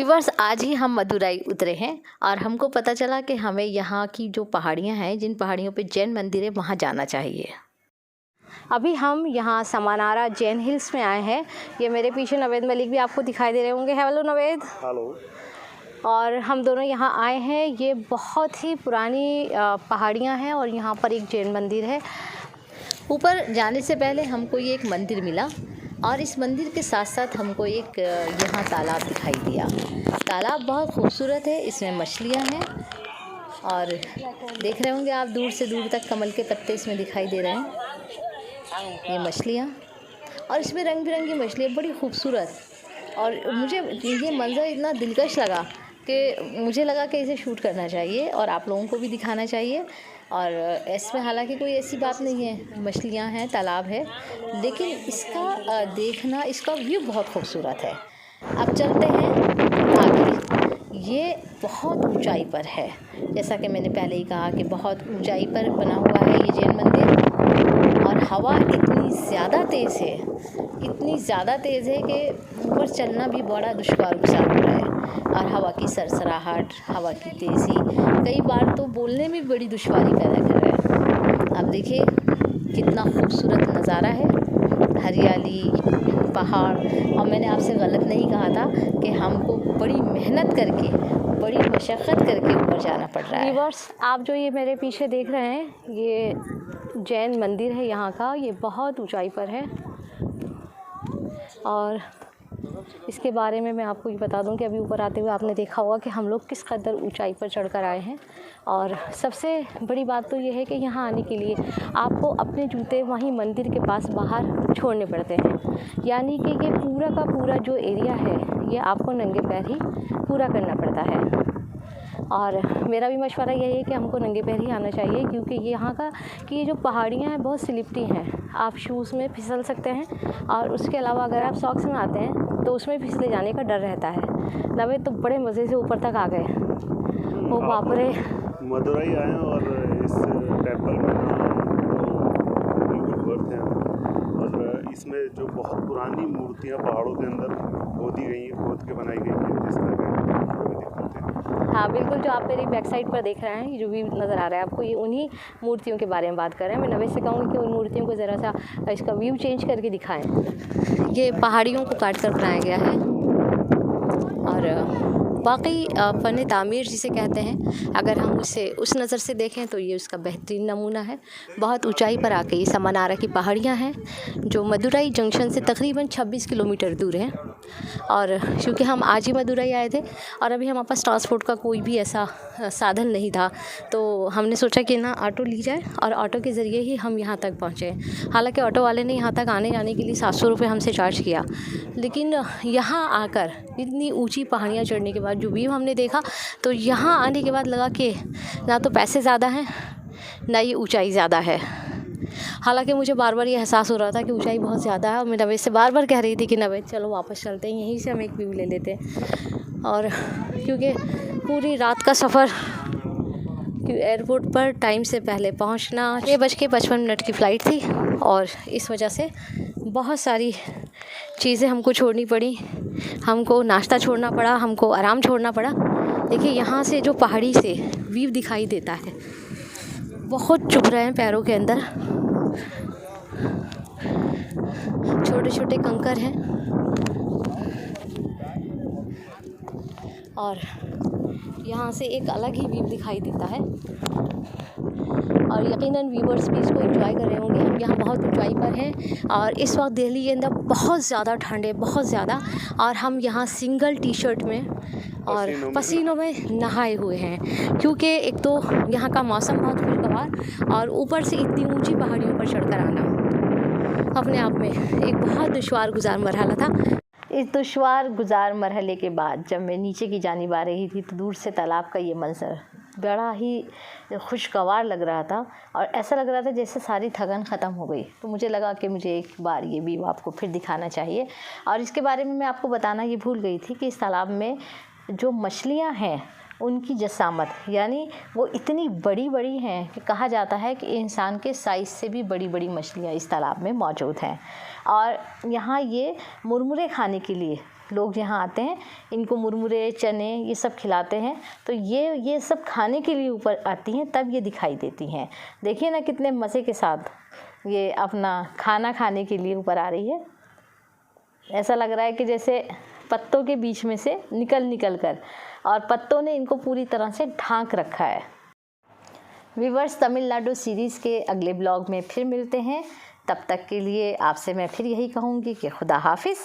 Viewers, आज ही हम मदुराई उतरे हैं और हमको पता चला कि हमें यहाँ की जो पहाड़ियाँ हैं, जिन पहाड़ियों पे जैन मंदिर है, वहाँ जाना चाहिए। अभी हम यहाँ समानारा जैन हिल्स में आए हैं। ये मेरे पीछे नवेद मलिक भी आपको दिखाई दे रहे होंगे। हेलो नवेद। हेलो। और हम दोनों यहाँ आए हैं। ये बहुत ही पुरानी पहाड़ियाँ हैं और यहाँ पर एक जैन मंदिर है। ऊपर जाने से पहले हमको ये एक मंदिर मिला और इस मंदिर के साथ साथ हमको एक यहाँ तालाब दिखाई दिया। तालाब बहुत खूबसूरत है, इसमें मछलियाँ हैं और देख रहे होंगे आप दूर से दूर तक कमल के पत्ते इसमें दिखाई दे रहे हैं। ये मछलियाँ और इसमें रंग बिरंगी मछलियाँ बड़ी खूबसूरत। और मुझे ये मंज़र इतना दिलकश लगा कि मुझे लगा कि इसे शूट करना चाहिए और आप लोगों को भी दिखाना चाहिए। और इसमें हालांकि कोई ऐसी बात नहीं है, मछलियाँ हैं, तालाब है, लेकिन इसका देखना, इसका व्यू बहुत खूबसूरत है। अब चलते हैं आगे। ये बहुत ऊंचाई पर है, जैसा कि मैंने पहले ही कहा कि बहुत ऊंचाई पर बना हुआ है ये जैन मंदिर। और हवा इतनी ज़्यादा तेज़ है, इतनी ज़्यादा तेज़ है कि ऊपर चलना भी बड़ा दुश्वार सा हो रहा है। और हवा की सरसराहट, हवा की तेज़ी कई बार तो बोलने में बड़ी दुश्वारी पैदा कर रहा है। अब देखिए कितना खूबसूरत नज़ारा है, हरियाली, पहाड़। और मैंने आपसे गलत नहीं कहा था कि हमको बड़ी मेहनत करके, बड़ी मशक्क़त करके ऊपर जाना पड़ रहा है। व्यूअर्स, आप जो ये मेरे पीछे देख रहे हैं, ये जैन मंदिर है यहाँ का। ये बहुत ऊंचाई पर है और इसके बारे में मैं आपको ये बता दूं कि अभी ऊपर आते हुए आपने देखा होगा कि हम लोग किस कदर ऊंचाई पर चढ़कर आए हैं। और सबसे बड़ी बात तो ये है कि यहाँ आने के लिए आपको अपने जूते वहीं मंदिर के पास बाहर छोड़ने पड़ते हैं। यानी कि ये पूरा का पूरा जो एरिया है, ये आपको नंगे पैर ही पूरा करना पड़ता है। और मेरा भी मशवरा यही है कि हमको नंगे पैर ही आना चाहिए, क्योंकि ये यहाँ का कि ये जो पहाड़ियाँ हैं बहुत स्लिपरी हैं। आप शूज़ में फिसल सकते हैं और उसके अलावा अगर आप सॉक्स में आते हैं तो उसमें फिसले जाने का डर रहता है। नवे तो बड़े मज़े से ऊपर तक आ गए। वो बाप रे, मदुराई आए और इस टेम्पल में बिल्कुल वर्थ हैं। और इसमें जो बहुत पुरानी मूर्तियाँ पहाड़ों के अंदर खोदी गई हैं, खोद के बनाई गई हैं, जिसका दिखाते हैं। हाँ बिल्कुल, जो आप मेरी बैक साइड पर देख रहे हैं, ये जो भी नज़र आ रहा है आपको, ये उन्हीं मूर्तियों के बारे में बात कर रहे हैं। मैं नवे से कहूँगी कि उन मूर्तियों को ज़रा सा इसका व्यू चेंज करके दिखाएं। ये पहाड़ियों को काट कर बनाया गया है और वाकई फ़न तामीर जिसे कहते हैं, अगर हम उसे उस नज़र से देखें तो ये उसका बेहतरीन नमूना है। बहुत ऊंचाई पर आके ये समानारा की पहाड़ियाँ हैं जो मदुराई जंक्शन से तकरीबन 26 किलोमीटर दूर है। और क्योंकि हम आज ही मदुराई आए थे और अभी हमारे पास ट्रांसपोर्ट का कोई भी ऐसा साधन नहीं था, तो हमने सोचा कि ना ऑटो ली जाए और ऑटो के ज़रिए ही हम यहाँ तक पहुँचे। हालांकि ऑटो वाले ने यहाँ तक आने जाने के लिए 700 रुपये हमसे चार्ज किया, लेकिन यहाँ आकर इतनी ऊंची पहाड़ियाँ चढ़ने के बाद जो व्यू हमने देखा, तो यहाँ आने के बाद लगा कि ना तो पैसे ज़्यादा हैं, ना ये ऊंचाई ज़्यादा है। हालांकि मुझे बार बार ये एहसास हो रहा था कि ऊंचाई बहुत ज़्यादा है और मैं नवेद से बार बार कह रही थी कि नवेद चलो वापस चलते हैं, यहीं से हम एक व्यू ले लेते हैं। और क्योंकि पूरी रात का सफ़र, एयरपोर्ट पर टाइम से पहले पहुंचना, 6:55 की फ़्लाइट थी और इस वजह से बहुत सारी चीज़ें हमको छोड़नी पड़ी। हमको नाश्ता छोड़ना पड़ा, हमको आराम छोड़ना पड़ा। देखिए यहाँ से जो पहाड़ी से व्यू दिखाई देता है, बहुत चुभ रहे हैं पैरों के अंदर। छोटे छोटे कंकर हैं और यहाँ से एक अलग ही व्यू दिखाई देता है। और यकीनन व्यूवर्स भी इसको एंजॉय कर रहे होंगे। हम यहाँ बहुत ऊंचाई पर हैं और इस वक्त दिल्ली के अंदर बहुत ज़्यादा ठंड है, बहुत ज़्यादा। और हम यहाँ सिंगल टी शर्ट में और पसीनों में नहाए हुए हैं, क्योंकि एक तो यहाँ का मौसम बहुत खुशगवार और ऊपर से इतनी ऊंची पहाड़ियों पर चढ़कर आना अपने आप में एक बहुत दुश्वार गुजार मरहला था। इस दुश्वार गुजार मरहले के बाद जब मैं नीचे की जानिब आ रही थी तो दूर से तालाब का ये मंजर बड़ा ही खुशगवार लग रहा था और ऐसा लग रहा था जैसे सारी थकान ख़त्म हो गई। तो मुझे लगा कि मुझे एक बार ये व्यू आपको फिर दिखाना चाहिए। और इसके बारे में मैं आपको बताना ये भूल गई थी कि इस तालाब में जो मछलियाँ हैं उनकी जसामत, यानी वो इतनी बड़ी बड़ी हैं कि कहा जाता है कि इंसान के साइज़ से भी बड़ी बड़ी मछलियाँ इस तालाब में मौजूद हैं। और यहाँ ये मुरमुरे खाने के लिए लोग यहाँ आते हैं, इनको मुरमुरे, चने ये सब खिलाते हैं। तो ये सब खाने के लिए ऊपर आती हैं, तब ये दिखाई देती हैं। देखिए ना कितने मज़े के साथ ये अपना खाना खाने के लिए ऊपर आ रही है। ऐसा लग रहा है कि जैसे पत्तों के बीच में से निकल कर, और पत्तों ने इनको पूरी तरह से ढांक रखा है। व्यूअर्स, तमिलनाडु सीरीज़ के अगले ब्लॉग में फिर मिलते हैं। तब तक के लिए आपसे मैं फिर यही कहूँगी कि खुदा हाफिज़।